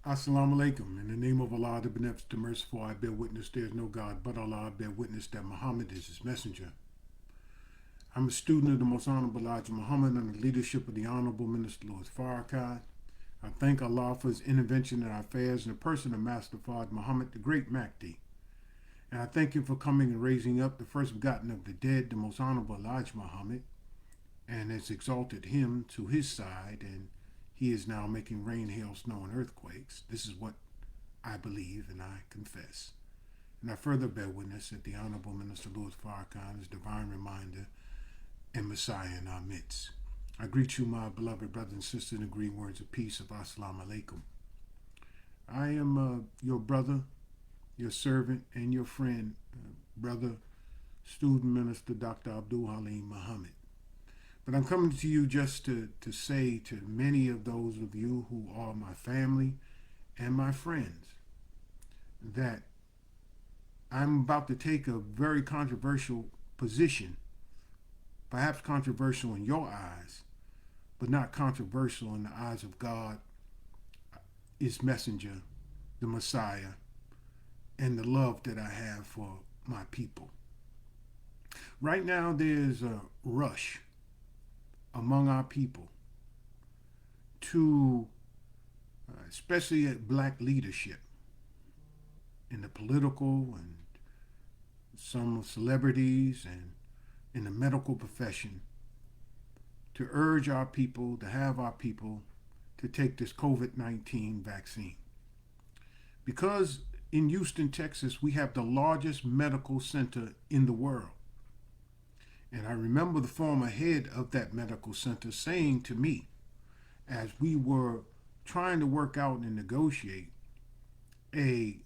Assalamu alaikum. In the name of Allah, the Beneficent, the Merciful, I bear witness there is no God but Allah. I bear witness that Muhammad is his messenger. I'm a student of the Most Honorable Elijah Muhammad under the leadership of the Honorable Minister Louis Farrakhan. I thank Allah for his intervention in our affairs in the person of Master Fard Muhammad, the great Mahdi. And I thank him for coming and raising up the first begotten of the dead, the Most Honorable Elijah Muhammad, and has exalted him to his side, and he is now making rain, hail, snow, and earthquakes. This is what I believe and I confess. And I further bear witness that the Honorable Minister Louis Farrakhan is divine reminder and Messiah in our midst. I greet you, my beloved brothers and sisters, in the green words of peace of Assalamu alaikum. I am your brother, your servant, and your friend, brother, student minister Dr. Abdul Halim Muhammad. But I'm coming to you just to say to many of those of you who are my family and my friends that I'm about to take a very controversial position, perhaps controversial in your eyes, but not controversial in the eyes of God, his messenger, the Messiah, and the love that I have for my people. Right now, there's a rush among our people to, especially at black leadership in the political and some celebrities and in the medical profession, to urge our people, to have our people to take this COVID-19 vaccine. Because in Houston, Texas, we have the largest medical center in the world. And I remember the former head of that medical center saying to me, as we were trying to work out and negotiate a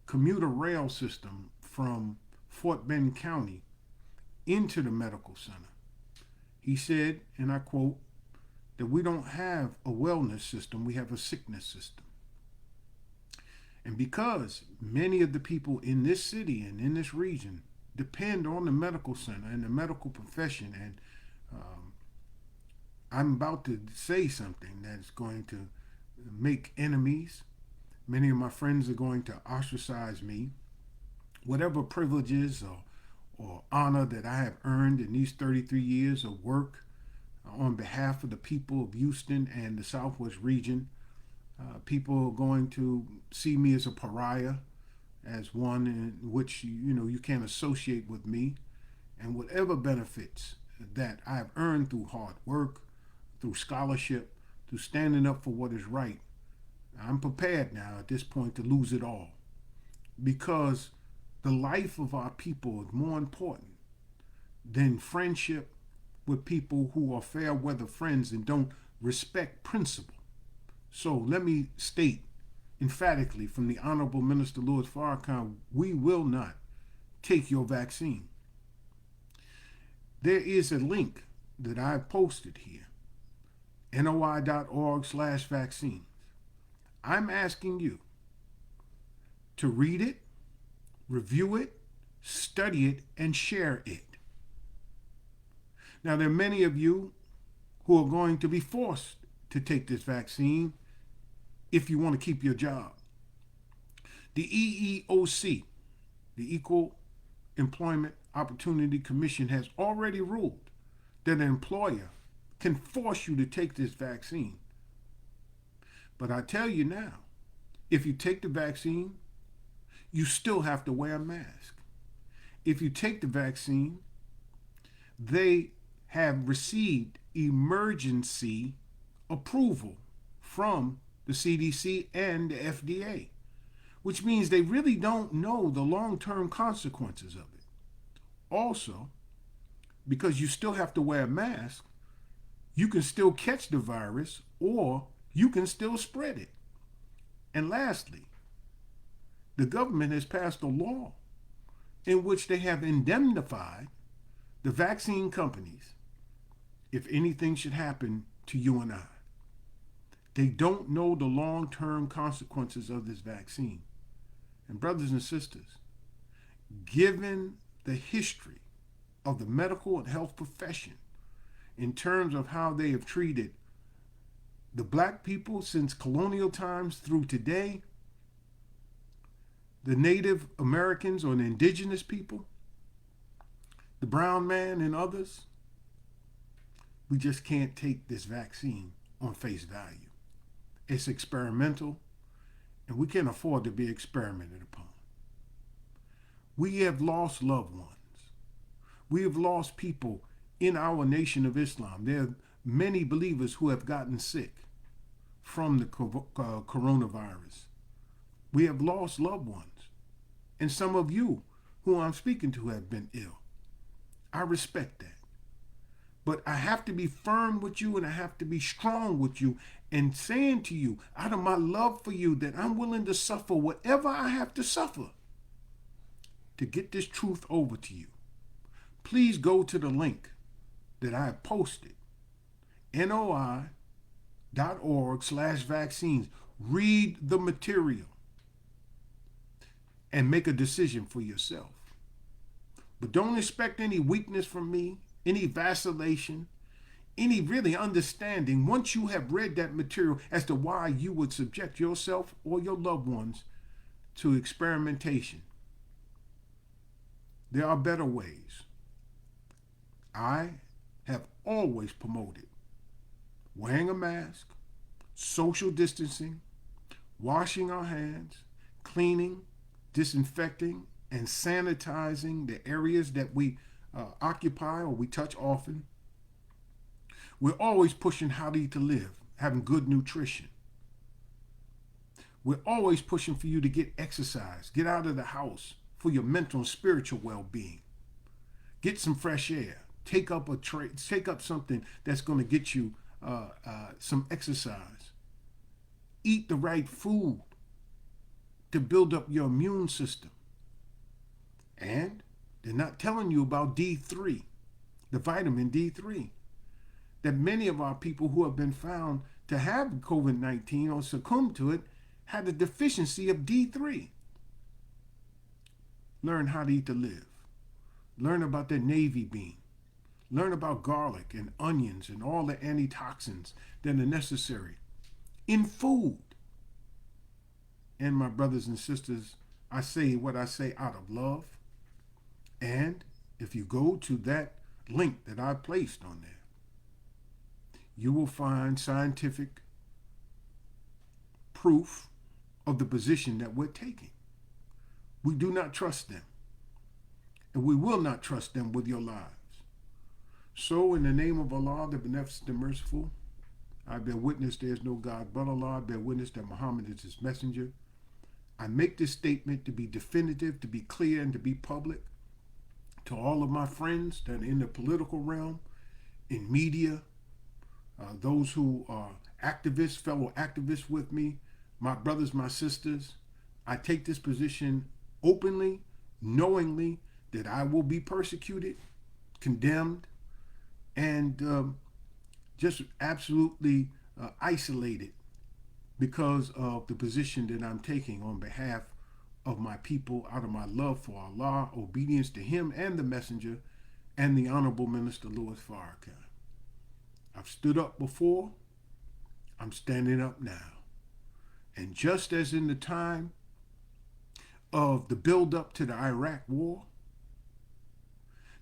commuter rail system from Fort Bend County into the medical center, he said, and I quote, that we don't have a wellness system, we have a sickness system. And because many of the people in this city and in this region depend on the medical center and the medical profession, and I'm about to say something that's going to make enemies. Many of my friends are going to ostracize me. Whatever privileges or honor that I have earned in these 33 years of work on behalf of the people of Houston and the Southwest region, people are going to see me as a pariah, as one in which you can't associate with me, and whatever benefits that I have earned through hard work, through scholarship, through standing up for what is right, I'm prepared now at this point to lose it all, because the life of our people is more important than friendship with people who are fair weather friends and don't respect principle. So let me state emphatically from the Honorable Minister Louis Farrakhan, we will not take your vaccine. There is a link that I've posted here, noi.org/vaccines. I'm asking you to read it, review it, study it, and share it. Now, there are many of you who are going to be forced to take this vaccine if you want to keep your job. The EEOC, the Equal Employment Opportunity Commission, has already ruled that an employer can force you to take this vaccine. But I tell you now, if you take the vaccine, you still have to wear a mask. If you take the vaccine, they have received emergency approval from the CDC and the FDA, which means they really don't know the long-term consequences of it. Also, because you still have to wear a mask, you can still catch the virus or you can still spread it. And lastly, the government has passed a law in which they have indemnified the vaccine companies if anything should happen to you and I. They don't know the long-term consequences of this vaccine. And brothers and sisters, given the history of the medical and health profession in terms of how they have treated The black people since colonial times through today, the Native Americans or the indigenous people, the brown man and others, we just can't take this vaccine on face value. It's experimental, and we can't afford to be experimented upon. We have lost loved ones. We have lost people in our nation of Islam. There are many believers who have gotten sick from the coronavirus. We have lost loved ones. And some of you who I'm speaking to have been ill. I respect that. But I have to be firm with you and I have to be strong with you and saying to you, out of my love for you, that I'm willing to suffer whatever I have to suffer to get this truth over to you. Please go to the link that I have posted, noi.org/vaccines. Read the material and make a decision for yourself. But don't expect any weakness from me, any vacillation, any really understanding once you have read that material as to why you would subject yourself or your loved ones to experimentation. There are better ways. I have always promoted wearing a mask, social distancing, washing our hands, cleaning, disinfecting, and sanitizing the areas that we occupy or we touch often. We're always pushing how to eat to live, having good nutrition. We're always pushing for you to get exercise, get out of the house for your mental and spiritual well-being. Get some fresh air. Take up something that's going to get you some exercise. Eat the right food to build up your immune system. And they're not telling you about D3, the vitamin D3, that many of our people who have been found to have COVID-19 or succumb to it had a deficiency of D3. Learn how to eat to live. Learn about the navy bean. Learn about garlic and onions and all the antitoxins that are necessary in food. And my brothers and sisters, I say what I say out of love. And if you go to that link that I placed on there, you will find scientific proof of the position that we're taking. We do not trust them. And we will not trust them with your lives. So in the name of Allah, the Beneficent and Merciful, I bear witness there is no God but Allah. I bear witness that Muhammad is his messenger. I make this statement to be definitive, to be clear, and to be public. To all of my friends that are in the political realm, in media, those who are activists, fellow activists with me, my brothers, my sisters, I take this position openly, knowingly that I will be persecuted, condemned, and just absolutely isolated because of the position that I'm taking on behalf of my people out of my love for Allah, obedience to him and the messenger, and the Honorable Minister Louis Farrakhan. I've stood up before, I'm standing up now. And just as in the time of the build-up to the Iraq War,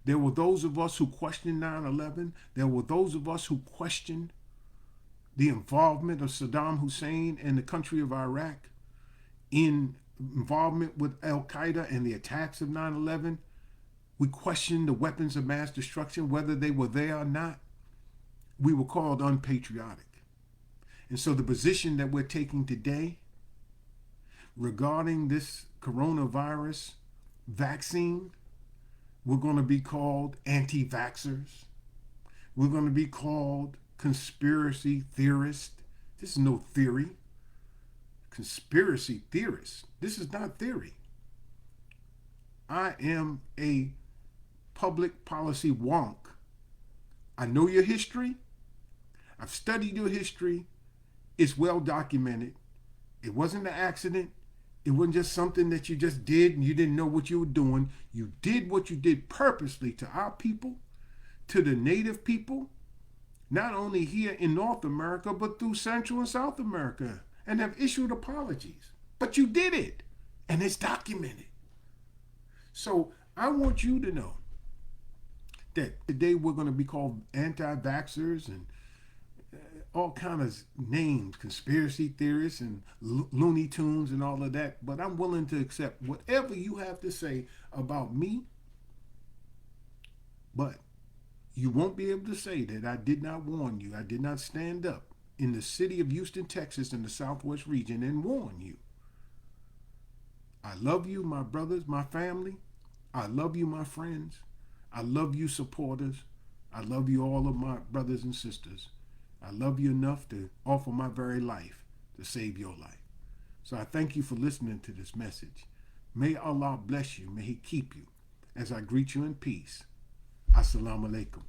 there were those of us who questioned 9/11. There were those of us who questioned the involvement of Saddam Hussein and the country of Iraq in involvement with Al-Qaeda and the attacks of 9/11. We questioned the weapons of mass destruction, whether they were there or not. We were called unpatriotic. And so the position that we're taking today regarding this coronavirus vaccine, we're going to be called anti-vaxxers. We're going to be called conspiracy theorists. This is no theory. Conspiracy theorists. This is not theory. I am a public policy wonk. I know your history. I've studied your history. It's well documented. It wasn't an accident. It wasn't just something that you just did and you didn't know what you were doing. You did what you did purposely to our people, to the native people, not only here in North America, but through Central and South America, and have issued apologies. But you did it, and it's documented. So I want you to know that today we're going to be called anti-vaxxers and all kind of names, conspiracy theorists and Looney Tunes and all of that. But I'm willing to accept whatever you have to say about me. But you won't be able to say that I did not warn you. I did not stand up in the city of Houston, Texas, in the Southwest region and warn you. I love you, my brothers, my family. I love you, my friends. I love you, supporters. I love you, all of my brothers and sisters. I love you enough to offer my very life to save your life. So I thank you for listening to this message. May Allah bless you. May He keep you as I greet you in peace. Assalamu alaikum.